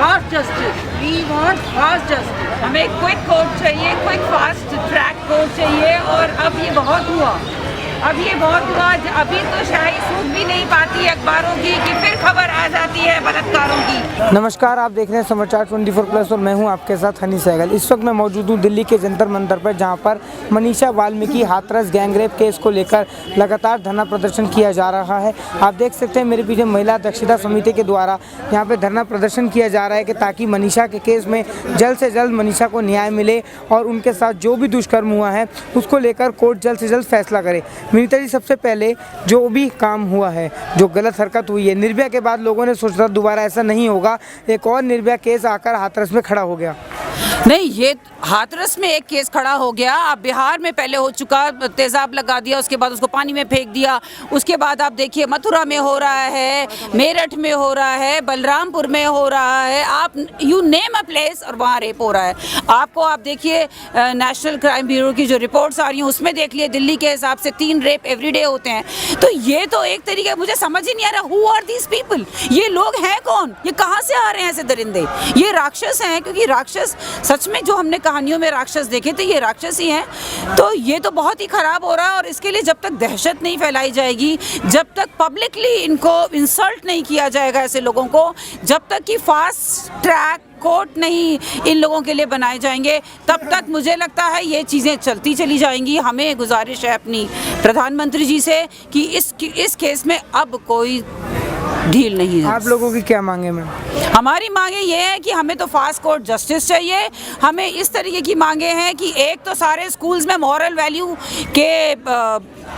Fast justice, we want fast justice. हमें quick court चाहिए, quick fast track court चाहिए। और अब ये बहुत हुआ, अभी तो शाही सूझ भी नहीं पाती अखबारों की कि फिर खबर आ जाती है बलात्कारों की। नमस्कार, आप देख रहे हैं समाचार 24+ और मैं हूं आपके साथ हनी सहगल। इस वक्त मैं मौजूद हूं दिल्ली के जंतर मंतर पर, जहां पर मनीषा वाल्मीकि हाथरस गैंगरेप केस को लेकर लगातार धरना प्रदर्शन किया जा रहा है। आप देख सकते हैं मेरे पीछे महिला दक्षता समिति के द्वारा यहाँ पे धरना प्रदर्शन किया जा रहा है कि ताकि मनीषा के केस में जल्द से जल्द मनीषा को न्याय मिले और उनके साथ जो भी दुष्कर्म हुआ है उसको लेकर कोर्ट जल्द से जल्द फैसला करे। विनीता जी, सबसे पहले जो भी काम हुआ है, जो गलत हरकत हुई है, निर्भया के बाद लोगों ने सोचा दोबारा ऐसा नहीं होगा, एक और निर्भया केस आकर हाथरस में खड़ा हो गया। नहीं, ये हाथरस में एक केस खड़ा हो गया। अब बिहार में पहले हो चुका, तेजाब लगा दिया, उसके बाद उसको पानी में फेंक दिया। उसके बाद आप देखिए मथुरा में हो रहा है, मेरठ में हो रहा है, बलरामपुर में हो रहा है, आप यू नेम अ प्लेस और वहाँ रेप हो रहा है। आप देखिए नेशनल क्राइम ब्यूरो की जो रिपोर्ट्स आ रही हैं उसमें देख लिए दिल्ली के हिसाब से 3 रेप एवरीडे होते हैं। तो ये तो एक तरीके, मुझे समझ ही नहीं आ रहा हु आर दीज पीपल, ये लोग हैं कौन, ये कहाँ से आ रहे हैं ऐसे दरिंदे? ये राक्षस हैं, क्योंकि राक्षस सच में जो हमने कहानियों में राक्षस देखे थे ये राक्षस ही हैं। तो ये तो बहुत ही खराब हो रहा है और इसके लिए जब तक दहशत नहीं फैलाई जाएगी, जब तक पब्लिकली इनको इंसल्ट नहीं किया जाएगा ऐसे लोगों को, जब तक कि फास्ट ट्रैक कोर्ट नहीं इन लोगों के लिए बनाए जाएंगे, तब तक मुझे लगता है ये चीज़ें चलती चली जाएंगी। हमें गुजारिश है अपनी प्रधानमंत्री जी से कि इस केस में अब कोई ढील नहीं है। आप लोगों की क्या मांगे मैम? हमारी मांगे ये है कि हमें तो फास्ट कोर्ट जस्टिस चाहिए। हमें इस तरीके की मांगे हैं कि एक तो सारे स्कूल्स में मॉरल वैल्यू के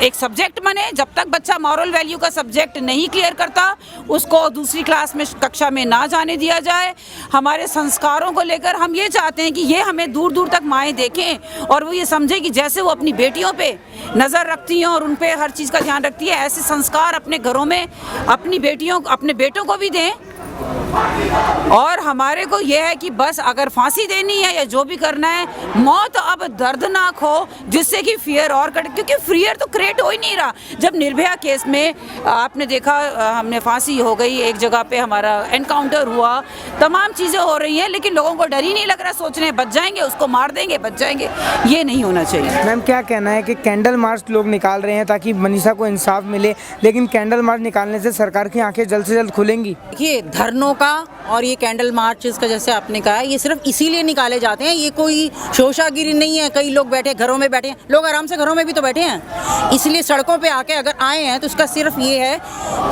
एक सब्जेक्ट बने। जब तक बच्चा मॉरल वैल्यू का सब्जेक्ट नहीं क्लियर करता उसको दूसरी क्लास में, कक्षा में ना जाने दिया जाए। हमारे संस्कारों को लेकर हम ये चाहते हैं कि ये हमें दूर दूर तक माएँ देखें और वो ये समझे कि जैसे वो अपनी बेटियों पे नज़र रखती हैं और उन पे हर चीज़ का ध्यान रखती है, ऐसे संस्कार अपने घरों में अपनी बेटियों, अपने बेटों को भी दें। और हमारे को यह है कि बस अगर फांसी देनी है या जो भी करना है, मौत अब दर्दनाक हो जिससे कि फियर और कटे, क्योंकि फियर तो क्रिएट हो ही नहीं रहा। जब निर्भया केस में आपने देखा, हमने फांसी हो गई, एक जगह पे हमारा एनकाउंटर हुआ, तमाम चीज़ें हो रही हैं, लेकिन लोगों को डर ही नहीं लग रहा, सोच रहे हैं बच जाएंगे, उसको मार देंगे, बच जाएंगे। ये नहीं होना चाहिए। मैम, क्या कहना है कि कैंडल मार्च लोग निकाल रहे हैं ताकि मनीषा को इंसाफ मिले, लेकिन कैंडल मार्च निकालने से सरकार की आंखें जल्द से जल्द खुलेंगी? देखिए, धरनों का और ये कैंडल मार्चेस का जैसे आपने कहा, ये सिर्फ इसीलिए निकाले जाते हैं, ये कोई शोशागिरी नहीं है। कई लोग बैठे घरों में बैठे हैं, लोग आराम से घरों में भी तो बैठे हैं, इसलिए सड़कों पे आके अगर आए हैं तो उसका सिर्फ ये है,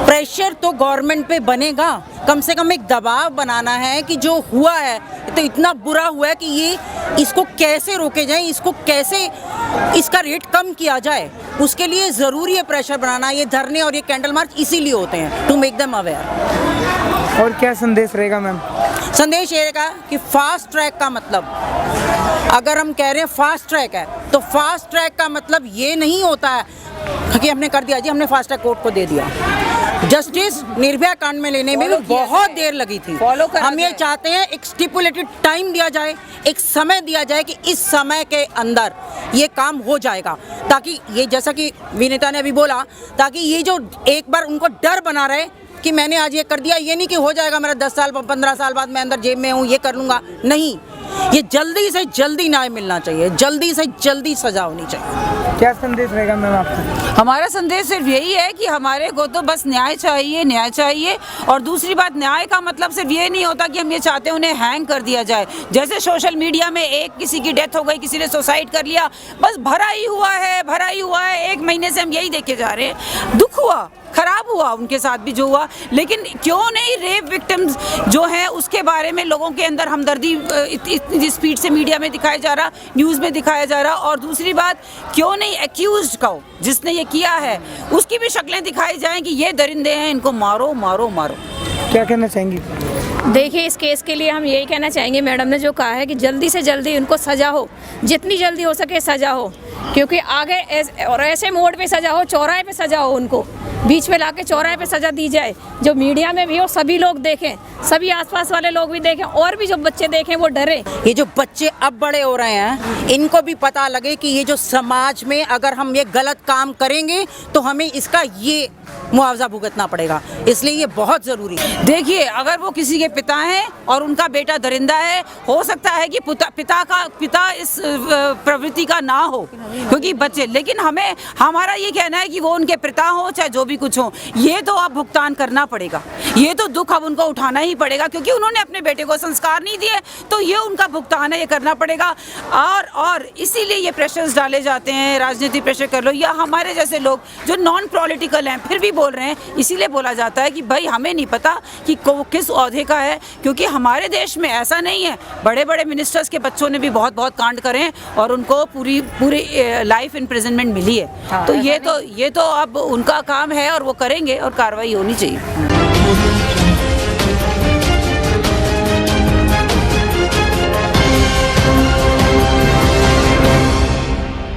प्रेशर तो गवर्नमेंट पे बनेगा, कम से कम एक दबाव बनाना है कि जो हुआ है तो इतना बुरा हुआ है कि ये इसको कैसे रोके जाए, इसको कैसे इसका रेट कम किया जाए, उसके लिए ज़रूरी है प्रेशर बनाना। ये धरने और ये कैंडल मार्च इसीलिए होते हैं, टू मेक देम अवेयर। और क्या संदेश रहेगा मैम? संदेश ये रहेगा कि फास्ट ट्रैक का मतलब, अगर हम कह रहे हैं फास्ट ट्रैक है, तो फास्ट ट्रैक का मतलब ये नहीं होता है कि हमने कर दिया जी, हमने फास्ट ट्रैक कोर्ट को दे दिया। जस्टिस निर्भया कांड में लेने में भी बहुत देर लगी थी। हम ये चाहते हैं एक स्टिपुलेटेड टाइम दिया जाए, एक समय दिया जाए कि इस समय के अंदर ये काम हो जाएगा, ताकि ये, जैसा कि विनीता ने अभी बोला, ताकि ये जो एक बार उनको डर बना रहे कि मैंने आज ये कर दिया, ये नहीं कि हो जाएगा मेरा 10 साल 15 साल बाद मैं अंदर जेल में हूँ, ये कर लूँगा। नहीं, ये जल्दी से जल्दी न्याय मिलना चाहिए, जल्दी से जल्दी सजा होनी चाहिए। क्या संदेश रहेगा मैम आपका? हमारा संदेश सिर्फ यही है कि हमारे को तो बस न्याय चाहिए, न्याय चाहिए। और दूसरी बात, न्याय का मतलब सिर्फ ये नहीं होता कि हम ये चाहते हैं उन्हें हैंग कर दिया जाए। जैसे सोशल मीडिया में एक किसी की डेथ हो गई, किसी ने सुसाइड कर लिया, बस भरा ही हुआ है, 1 महीने से हम यही देखे जा रहे हैं। दुख हुआ, खराब हुआ उनके साथ भी जो हुआ, लेकिन क्यों नहीं रेप विक्टिम्स जो हैं उसके बारे में लोगों के अंदर हमदर्दी इतनी स्पीड से मीडिया में दिखाया जा रहा, न्यूज़ में दिखाया जा रहा। और दूसरी बात, क्यों नहीं एक्यूज्ड को, जिसने ये किया है, उसकी भी शक्लें दिखाई जाएं कि ये दरिंदे हैं, इनको मारो मारो मारो। क्या कहना चाहेंगी? देखिए, इस केस के लिए हम यही कहना चाहेंगे, मैडम ने जो कहा है कि जल्दी से जल्दी उनको सज़ा हो, जितनी जल्दी हो सके सज़ा हो। क्योंकि आगे और ऐसे मोड़ पे सजा हो, चौराहे पे सजा हो, उनको बीच में लाके चौराहे पे सजा दी जाए, जो मीडिया में भी हो, सभी लोग देखें, सभी आसपास वाले लोग भी देखें और भी जो बच्चे देखें वो डरे। ये जो बच्चे अब बड़े हो रहे हैं इनको भी पता लगे कि ये जो समाज में अगर हम ये गलत काम करेंगे तो हमें इसका ये मुआवजा भुगतना पड़ेगा, इसलिए ये बहुत ज़रूरी है। देखिए, अगर वो किसी के पिता हैं और उनका बेटा दरिंदा है, हो सकता है कि पिता इस प्रवृत्ति का ना हो, क्योंकि बच्चे, लेकिन हमें हमारा ये कहना है कि वो उनके पिता हो चाहे जो भी कुछ हो, ये तो अब भुगतान करना पड़ेगा, ये तो दुख अब उनको उठाना ही पड़ेगा, क्योंकि उन्होंने अपने बेटे को संस्कार नहीं दिए, तो ये उनका भुगतान है, ये करना पड़ेगा। और इसीलिए ये प्रेशर्स डाले जाते हैं, राजनीतिक प्रेशर कर लो, या हमारे जैसे लोग जो नॉन पॉलिटिकल हैं फिर भी बोल रहे हैं, इसीलिए बोला जाता है कि भाई हमें नहीं पता कि किस ओहदे का है, क्योंकि हमारे देश में ऐसा नहीं है। बड़े बड़े मिनिस्टर्स के बच्चों ने भी बहुत कांड करे हैं और उनको पूरी लाइफ इम्प्रिजनमेंट मिली है। तो ये तो अब उनका काम है और वो करेंगे और कार्रवाई होनी चाहिए।